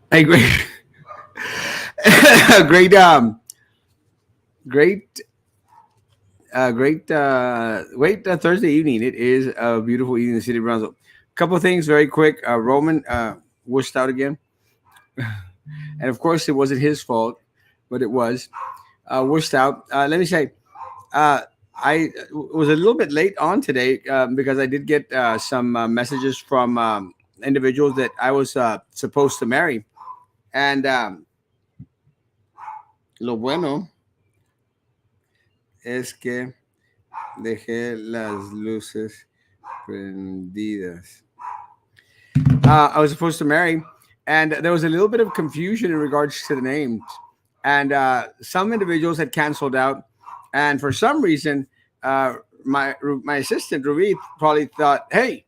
A great, great, great, great Thursday evening. It is a beautiful evening in the city of Brownsville. Couple of things very quick. Roman wussed out again, and of course it wasn't his fault, but it was wussed out. Let me say, uh, I was a little bit late on today because I did get some messages from individuals that I was supposed to marry, and lo bueno es que dejé las luces prendidas. I was supposed to marry, and there was a little bit of confusion in regards to the names. And some individuals had canceled out, and for some reason, uh, my assistant Ruby probably thought, "Hey,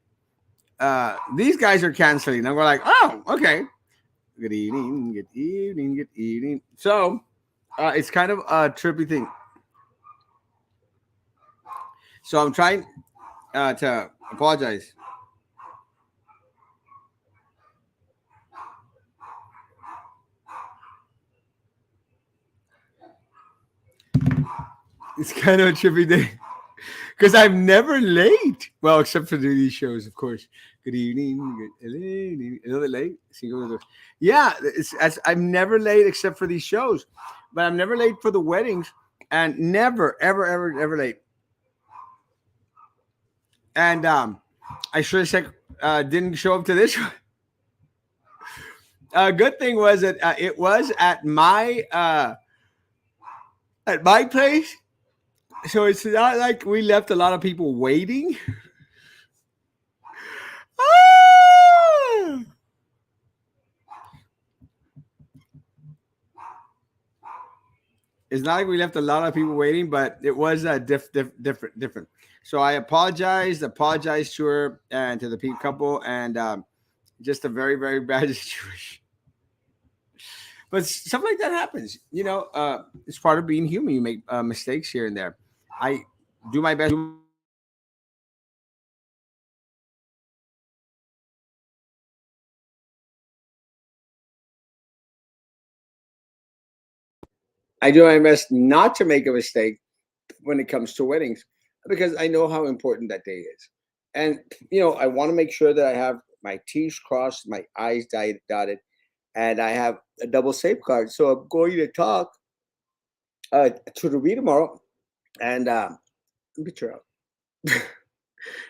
these guys are canceling." And we're like, "Oh, okay. Good evening, good evening, good evening." So it's kind of a trippy thing. So I'm trying to apologize. It's kind of a trippy thing. Because I'm never late. Well, except for these shows, of course. Good evening. Good evening. Another late? Yeah, I'm never late except for these shows. But I'm never late for the weddings and never, ever, ever, ever late. And I sure as heck didn't show up to this one. Good thing was that it was at my place, so it's not like we left a lot of people waiting. Ah! It's not like we left a lot of people waiting, but it was different. So I apologized to her and to the Pete couple, and just a very, very bad situation. But stuff like that happens. It's part of being human. You make mistakes here and there. I do my best. I do my best not to make a mistake when it comes to weddings because I know how important that day is. And, I want to make sure that I have my T's crossed, my I's dotted, and I have a double safeguard. So I'm going to talk to Ruby tomorrow and beat her out.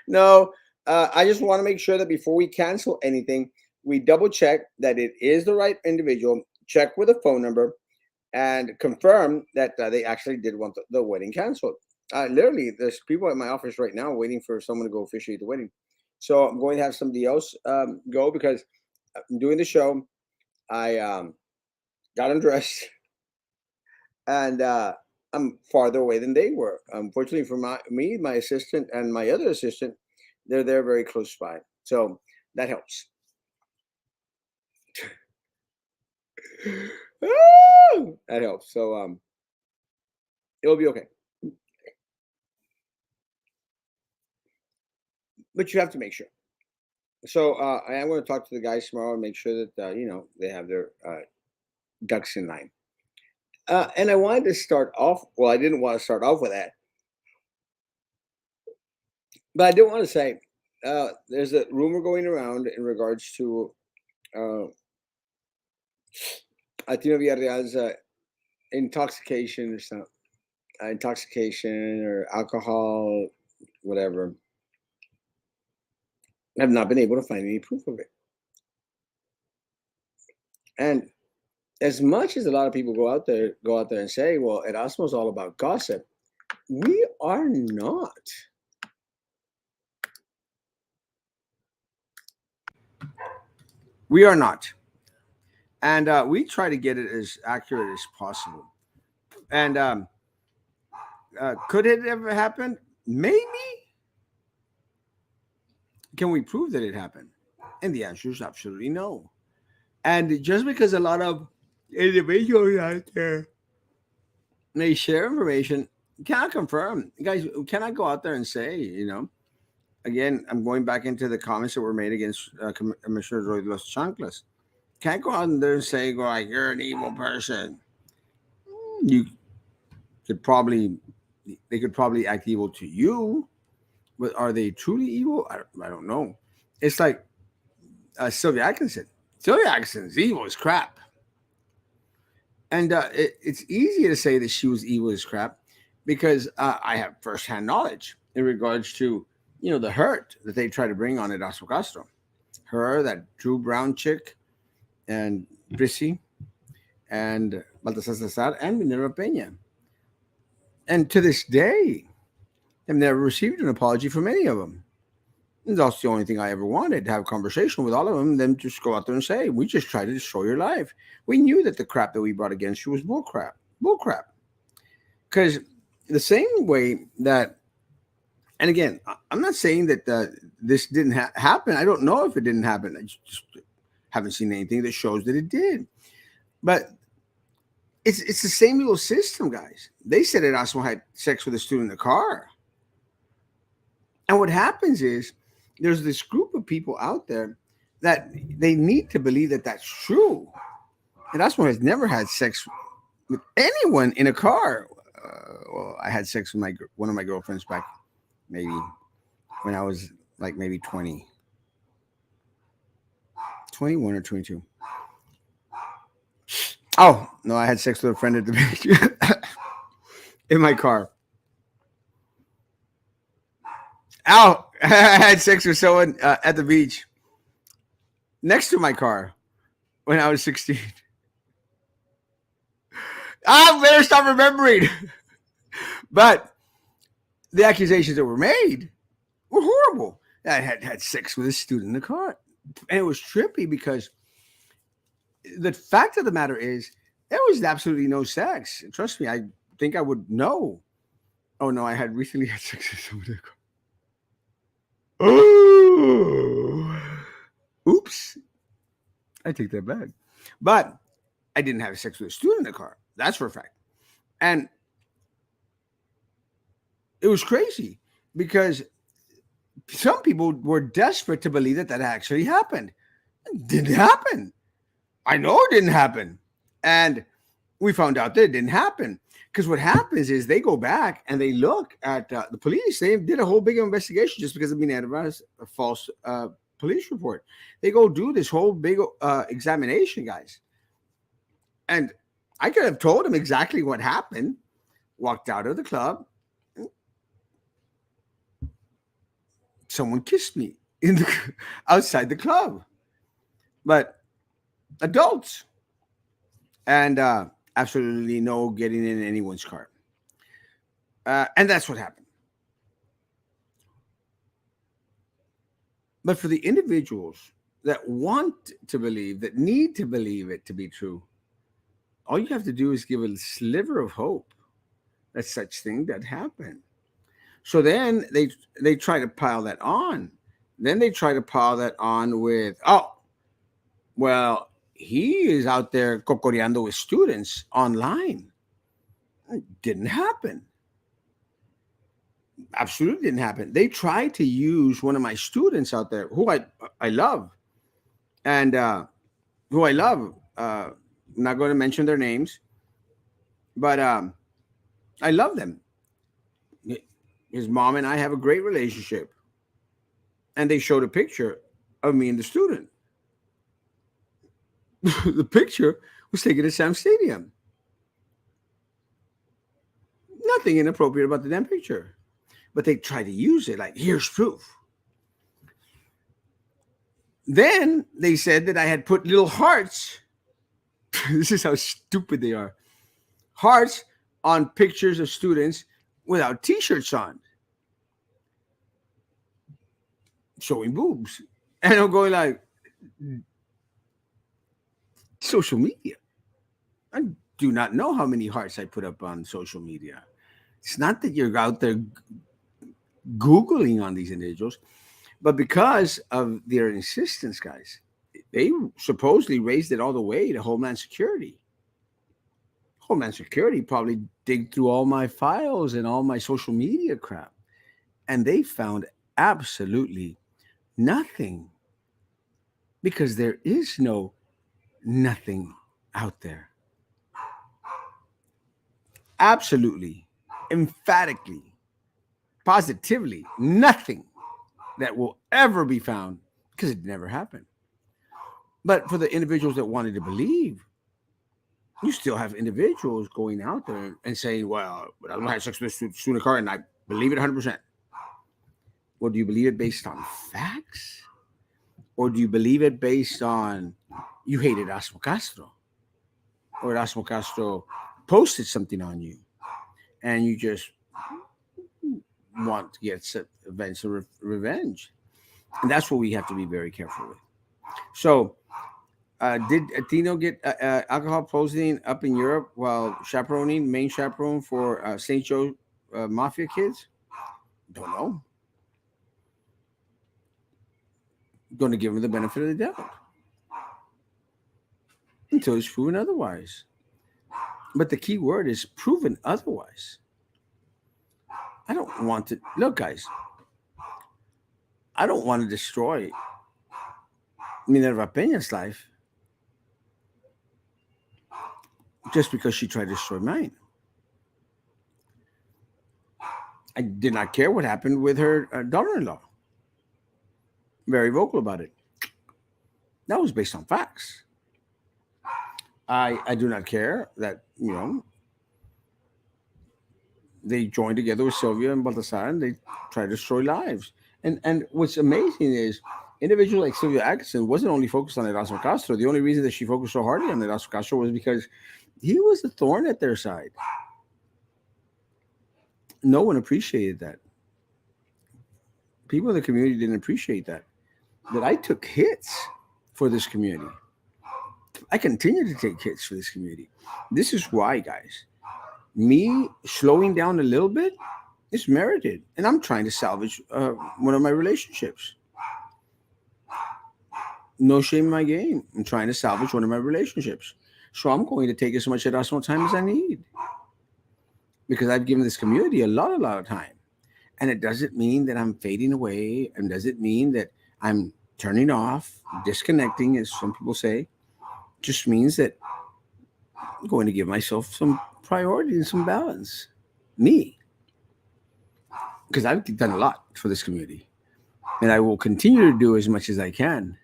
No, I just want to make sure that before we cancel anything, we double check that it is the right individual, check with a phone number, and confirm that they actually did want the wedding canceled. Literally, there's people at my office right now waiting for someone to go officiate the wedding. So I'm going to have somebody else go because I'm doing the show. I got undressed and I'm farther away than they were. Unfortunately for me, my assistant, and my other assistant, they're there very close by. So that helps. That helps. So it'll be okay. But you have to make sure. So I am going to talk to the guys tomorrow and make sure that they have their ducks in line. And I wanted to start off. Well, I didn't want to start off with that, but I did want to say there's a rumor going around in regards to uh, Atino Villarreal's intoxication or something, intoxication or alcohol, whatever. I've not been able to find any proof of it. And as much as a lot of people go out there and say, "Well, Erasmo is all about gossip," we are not. We are not, and we try to get it as accurate as possible. And could it ever happen? Maybe. Can we prove that it happened? And the answer is absolutely no. And just because a lot of individuals out there may share information, cannot confirm. Guys, cannot go out there and say, again, I'm going back into the comments that were made against Commissioner Roy Los Chanclas. Can't go out there and say, go like, you're an evil person. You could probably, they could probably act evil to you, but are they truly evil? I don't know. It's like Sylvia Atkinson. Sylvia Atkinson's evil as crap. And it's easy to say that she was evil as crap because I have firsthand knowledge in regards to, the hurt that they try to bring on Erasmo Castro. Her, that Drew Brown chick, and Prissy, and Baltasar Cesar, and Minerva Peña. And to this day, I've never received an apology from any of them. And that's the only thing I ever wanted, to have a conversation with all of them, then just go out there and say, we just tried to destroy your life. We knew that the crap that we brought against you was bull crap. Bull crap. Because the same way that, and again, I'm not saying that this didn't happen. I don't know if it didn't happen. I just haven't seen anything that shows that it did. But it's the same little system, guys. They said Erasmo had sex with a student in the car. And what happens is there's this group of people out there that they need to believe that that's true. Erasmo has never had sex with anyone in a car. Well, I had sex with one of my girlfriends back maybe when I was like maybe 20, 21 or 22. Oh, no, I had sex with a friend at the beach in my car. Oh, I had sex with someone at the beach next to my car when I was 16. I better stop remembering. But the accusations that were made were horrible. I had sex with a student in the car. And it was trippy because the fact of the matter is there was absolutely no sex. Trust me, I think I would know. Oh, no, I had recently had sex with someone in the car. Oh, oops. I take that back. But I didn't have sex with a student in the car. That's for a fact. And it was crazy because some people were desperate to believe that actually happened. It didn't happen. I know it didn't happen. And we found out that it didn't happen. Because what happens is they go back and they look at the police. They did a whole big investigation just because of being a false police report. They go do this whole big examination, guys. And I could have told them exactly what happened. Walked out of the club. Someone kissed me outside the club. But adults. And absolutely no getting in anyone's car. And that's what happened. But for the individuals that want to believe, that need to believe it to be true, all you have to do is give a sliver of hope that such thing that happened. So then they try to pile that on. Then they try to pile that on with, oh, well, he is out there cocoreando with students online. It didn't happen. Absolutely didn't happen. They tried to use one of my students out there who I love and who I love. I'm not going to mention their names, but I love them. His mom and I have a great relationship. And they showed a picture of me and the student. The picture was taken at Sam Stadium. Nothing inappropriate about the damn picture. But they tried to use it like, here's proof. Then they said that I had put little hearts. This is how stupid they are. Hearts on pictures of students without t-shirts on. Showing boobs. And I'm going like, social media. I do not know how many hearts I put up on social media. It's not that you're out there Googling on these individuals, but because of their insistence, guys, they supposedly raised it all the way to Homeland Security. Homeland Security probably dig through all my files and all my social media crap, and they found absolutely nothing because there is no Nothing out there. Absolutely, emphatically, positively, nothing that will ever be found because it never happened. But for the individuals that wanted to believe, you still have individuals going out there and saying, well, but I don't have sex with Sunakar and I believe it 100%. Well, do you believe it based on facts? Or do you believe it based on you hated Erasmo Castro? Or Erasmo Castro posted something on you and you just want to get events of revenge? And that's what we have to be very careful with. So, did Tino get alcohol poisoning up in Europe while chaperoning, main chaperone for St. Joe Mafia kids? Don't know. Going to give him the benefit of the doubt until it's proven otherwise. But the key word is proven otherwise. I don't want to look, guys. I don't want to destroy Minerva Peña's life just because she tried to destroy mine. I did not care what happened with her daughter-in-law. Very vocal about it. That was based on facts. I do not care that they joined together with Sylvia and Baltasar and they tried to destroy lives. And what's amazing is individuals like Sylvia Atkinson wasn't only focused on Erasmo Castro. The only reason that she focused so hard on Erasmo Castro was because he was a thorn at their side. No one appreciated that. People in the community didn't appreciate that. That I took hits for this community. I continue to take hits for this community. This is why, guys. Me slowing down a little bit is merited. And I'm trying to salvage one of my relationships. No shame in my game. I'm trying to salvage one of my relationships. So I'm going to take as much Erasmo time as I need. Because I've given this community a lot of time. And it doesn't mean that I'm fading away. And doesn't mean that I'm turning off, disconnecting, as some people say. It just means that I'm going to give myself some priority and some balance. Me. Because I've done a lot for this community. And I will continue to do as much as I can.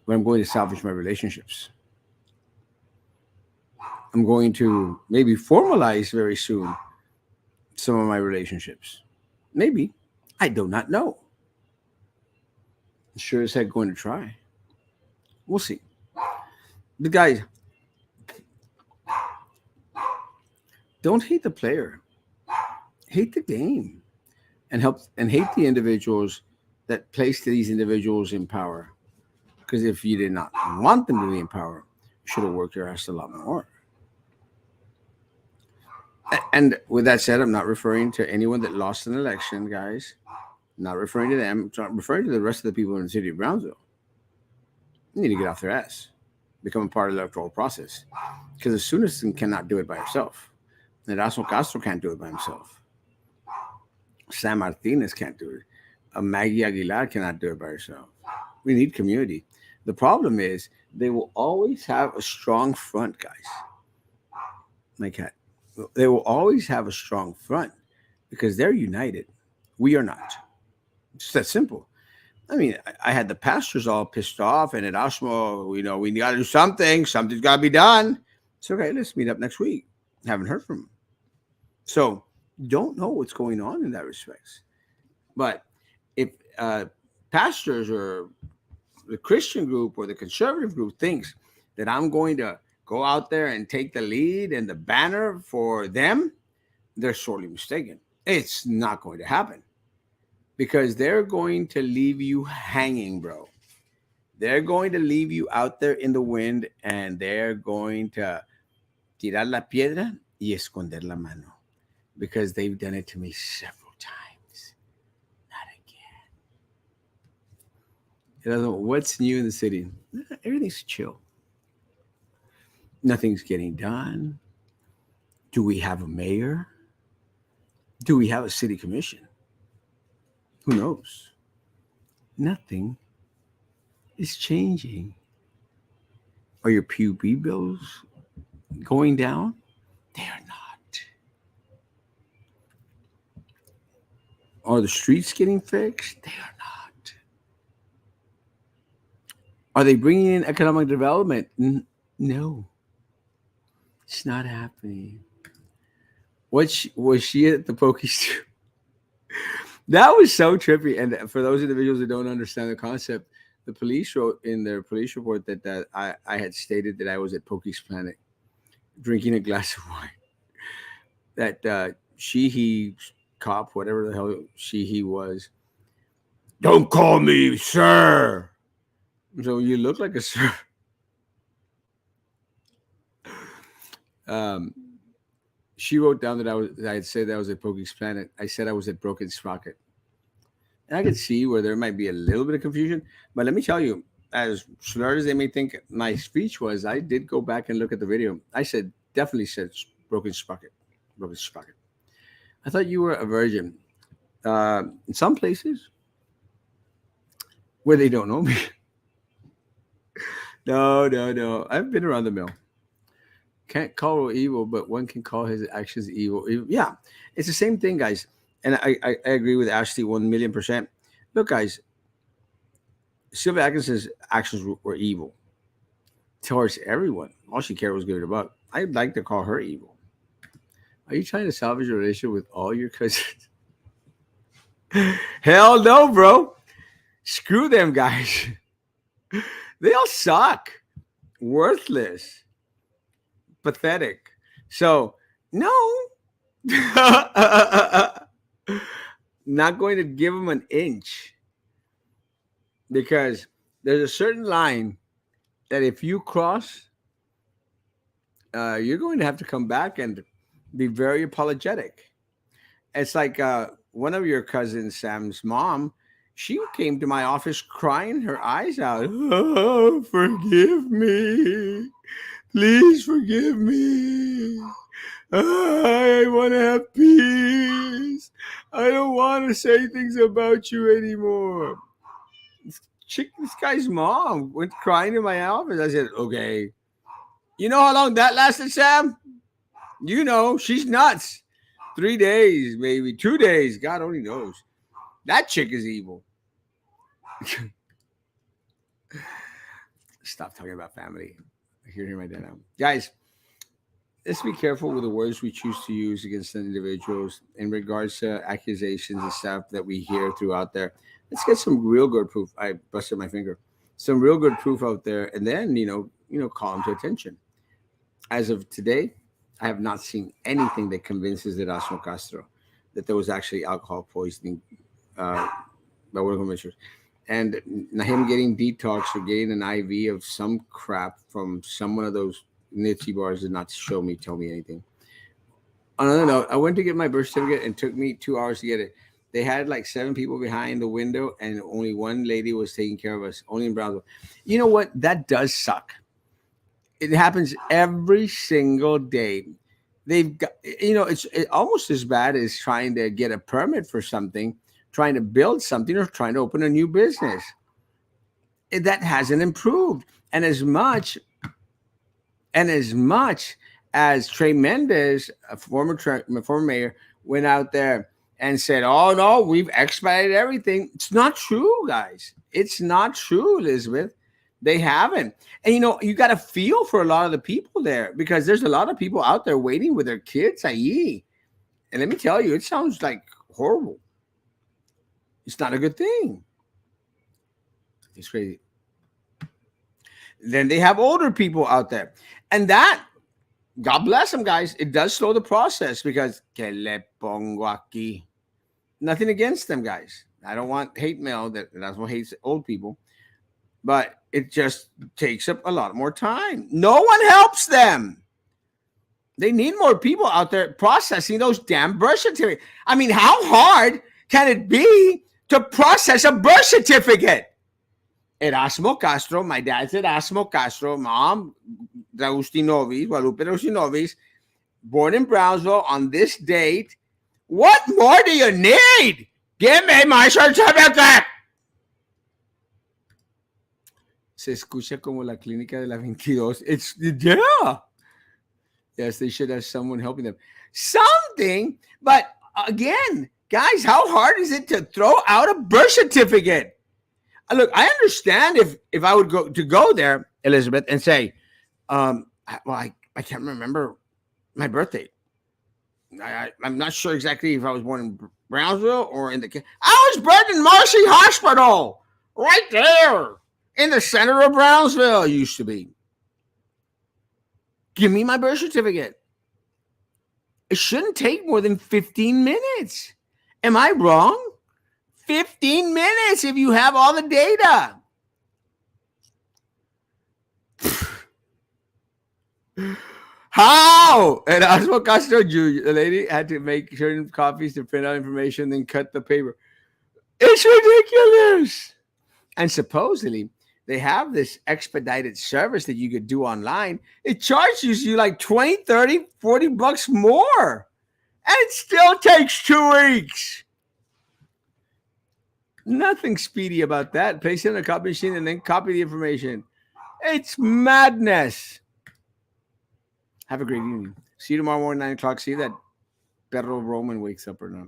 But I'm going to salvage my relationships. I'm going to maybe formalize very soon some of my relationships. Maybe. I do not know. Sure as heck going to try. We'll see. But guys, don't hate the player. Hate the game. And hate the individuals that place these individuals in power. Because if you did not want them to be in power, you should have worked your ass a lot more. And with that said, I'm not referring to anyone that lost an election, guys. I'm not referring to them. I'm referring to the rest of the people in the city of Brownsville. You need to get off their ass. Become a part of the electoral process. Because as soon as cannot do it by himself. Erasmo Castro can't do it by himself. Sam Martinez can't do it. Maggie Aguilar cannot do it by herself. We need community. The problem is they will always have a strong front, guys. My cat. They will always have a strong front because they're united. We are not. It's that simple. I mean, I had the pastors all pissed off, and at Erasmo, we got to do something. Something's got to be done. It's okay. Let's meet up next week. Haven't heard from them. So don't know what's going on in that respect. But if pastors or the Christian group or the conservative group thinks that I'm going to go out there and take the lead and the banner for them, they're sorely mistaken. It's not going to happen because they're going to leave you hanging, bro. They're going to leave you out there in the wind and they're going to tirar la piedra y esconder la mano because they've done it to me several times. Not again. What's new in the city? Everything's chill. Nothing's getting done. Do we have a mayor? Do we have a city commission? Who knows? Nothing is changing. Are your PUB bills going down? They are not. Are the streets getting fixed? They are not. Are they bringing in economic development? No, it's not happening. Was she at the Pokies too? That was so trippy. And for those individuals that don't understand the concept, the police wrote in their police report that I had stated that I was at Pokey's Planet drinking a glass of wine. That he cop, whatever the hell he was, don't call me sir. So you look like a sir. Um, she wrote down that I had said that I was at Pokey's Planet. I said I was at Broken Sprocket. And I could see where there might be a little bit of confusion. But let me tell you, as slurred as they may think my speech was, I did go back and look at the video. I definitely said Broken Sprocket. Broken Sprocket. I thought you were a virgin. In some places where they don't know me. No. I've been around the mill. Can't call it evil, but one can call his actions evil. Yeah, it's the same thing, guys. And I agree with Ashley 1,000,000%. Look, guys, Sylvia Atkinson's actions were evil towards everyone. All she cared was giving a buck. I'd like to call her evil. Are you trying to salvage a relationship with all your cousins? Hell no, bro. Screw them guys. They all suck. Worthless. Pathetic. So, no. Not going to give them an inch. Because there's a certain line that if you cross, you're going to have to come back and be very apologetic. It's like one of your cousins, Sam's mom, she came to my office crying her eyes out. Oh, forgive me. Please forgive me. I want to have peace. I don't want to say things about you anymore. This guy's mom went crying to my office. I said, okay. You know how long that lasted, Sam? You know, she's nuts. 3 days, maybe 2 days. God only knows. That chick is evil. Stop talking about family. I hear him right now. Guys, let's be careful with the words we choose to use against individuals in regards to accusations and stuff that we hear throughout there. Let's get some real good proof. I busted my finger. Some real good proof out there, and then call them to attention. As of today, I have not seen anything that convinces Erasmo Castro that there was actually alcohol poisoning by one of the commissioners. And him getting detox or getting an IV of some crap from some one of those nifty bars did not tell me anything. On another note, I went to get my birth certificate and it took me 2 hours to get it. They had like 7 people behind the window and only one lady was taking care of us, only in Brownsville. You know what? That does suck. It happens every single day. They've got, it's almost as bad as trying to get a permit for something, trying to build something, or trying to open a new business. That hasn't improved. And as much as Trey Mendez, a former mayor, went out there and said, oh, no, we've expedited everything. It's not true, guys. It's not true, Elizabeth. They haven't. And, you got to feel for a lot of the people there because there's a lot of people out there waiting with their kids. And let me tell you, it sounds like horrible. It's not a good thing. It's crazy. Then they have older people out there. And that, God bless them, guys. It does slow the process because que le pongo aquí. Nothing against them, guys. I don't want hate mail. That's what hates old people. But it just takes up a lot more time. No one helps them. They need more people out there processing those damn birth certificates. I mean, how hard can it be to process a birth certificate? Erasmo Castro, my dad's Erasmo Castro, mom, Dragustinovis, Guadalupe Dragustinovis, born in Brownsville on this date. What more do you need? Give me my certificate. Se escucha como la clínica de la 22. It's, yeah. Yes, they should have someone helping them. Something, but again, guys, how hard is it to throw out a birth certificate? Look, I understand if I would go there, Elizabeth, and say, I can't remember my birthday. I'm not sure exactly if I was born in Brownsville or in the. I was bred in Marcy Hospital, right there in the center of Brownsville. It used to be. Give me my birth certificate. It shouldn't take more than 15 minutes. Am I wrong? 15 minutes if you have all the data. How? Erasmo Castro Jr., the lady had to make certain copies to print out information, then cut the paper. It's ridiculous. And supposedly, they have this expedited service that you could do online. It charges you like 20, 30, 40 bucks more. And it still takes 2 weeks. Nothing speedy about that. Place it in a copy machine and then copy the information. It's madness. Have a great evening. See you tomorrow morning, 9 o'clock. See that Pedro Roman wakes up or not.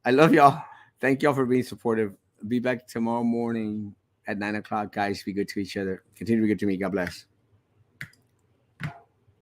I love y'all. Thank y'all for being supportive. Be back tomorrow morning at 9 o'clock, guys. Be good to each other. Continue to be good to me. God bless.